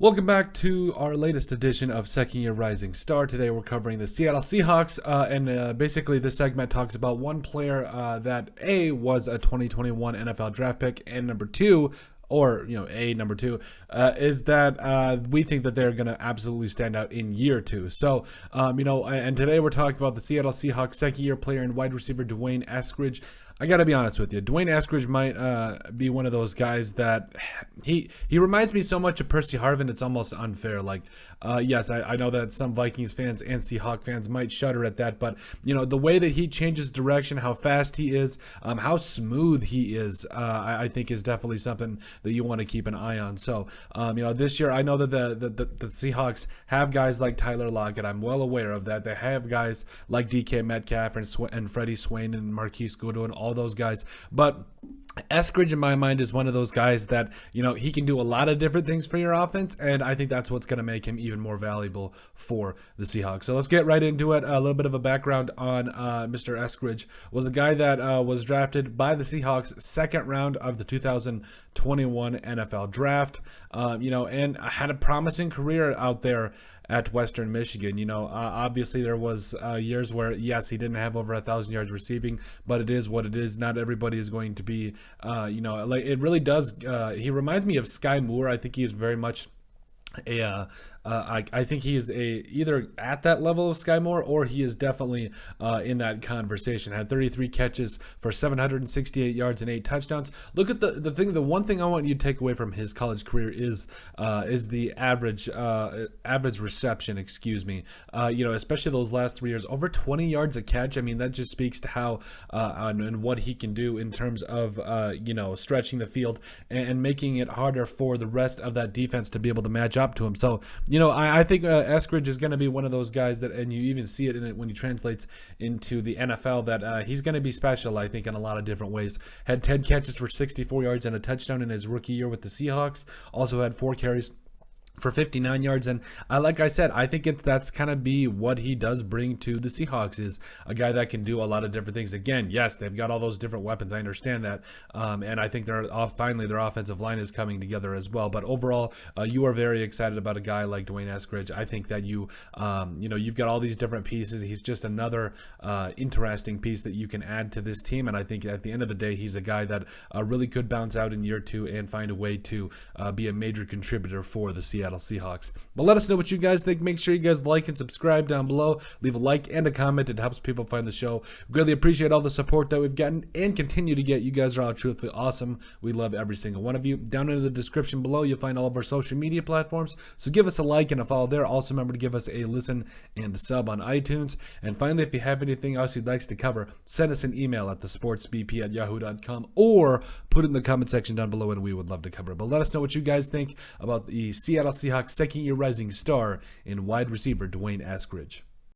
Welcome back to our latest edition of Second Year Rising Star. Today we're covering the Seattle Seahawks, and basically this segment talks about one player that A, was a 2021 NFL draft pick, and number two, is that we think that they're going to absolutely stand out in year two. So, and today we're talking about the Seattle Seahawks second year player and wide receiver D'Wayne Eskridge. I got to be honest with you. D'Wayne Eskridge might be one of those guys that he reminds me so much of Percy Harvin, it's almost unfair. Yes, I know that some Vikings fans and Seahawks fans might shudder at that, but, the way that he changes direction, how fast he is, how smooth he is, I think is definitely something that you want to keep an eye on. So, this year, I know that the Seahawks have guys like Tyler Lockett. I'm well aware of that. They have guys like DK Metcalf and Freddie Swain and Marquise Goodwin, all those guys, but Eskridge in my mind is one of those guys that he can do a lot of different things for your offense, and I think that's what's going to make him even more valuable for the Seahawks. So let's get right into it. A little bit of a background on Mr. Eskridge. Was a guy that was drafted by the Seahawks second round of the 2021 NFL draft, and had a promising career out there at Western Michigan. Obviously there was years where, yes, he didn't have over 1,000 yards receiving, but it is what it is. Not everybody is going to be, it really does. He reminds me of Sky Moore. I think he is very much I think he is either at that level of Sky Moore, or he is definitely in that conversation. Had 33 catches for 768 yards and 8 touchdowns. Look at the one thing I want you to take away from his college career is the average reception. Especially those last 3 years, over 20 yards a catch. I mean, that just speaks to how and what he can do in terms of stretching the field and making it harder for the rest of that defense to be able to match up to him. So, I think Eskridge is going to be one of those guys that, and you even see it in it when he translates into the NFL, that he's going to be special, I think, in a lot of different ways. Had 10 catches for 64 yards and a touchdown in his rookie year with the Seahawks. Also had 4 carries for 59 yards, and like I said, I think that's kind of be what he does bring to the Seahawks, is a guy that can do a lot of different things. Again, yes, they've got all those different weapons, I understand that, and I think finally their offensive line is coming together as well. But overall, you are very excited about a guy like D'Wayne Eskridge. I think that you've got all these different pieces. He's just another interesting piece that you can add to this team, and I think at the end of the day, he's a guy that really could bounce out in year two and find a way to be a major contributor for the Seattle Seahawks. But let us know what you guys think. Make sure you guys like and subscribe down below. Leave a like and a comment. It helps people find the show. Greatly appreciate all the support that we've gotten and continue to get. You guys are all truthfully awesome. We love every single one of you. Down in the description below, you'll find all of our social media platforms. So give us a like and a follow there. Also remember to give us a listen and a sub on iTunes. And finally, if you have anything else you'd like us to cover, send us an email at thesportsbp@yahoo.com or put it in the comment section down below, and we would love to cover it. But let us know what you guys think about the Seattle Seahawks second year rising star in wide receiver D'Wayne Eskridge.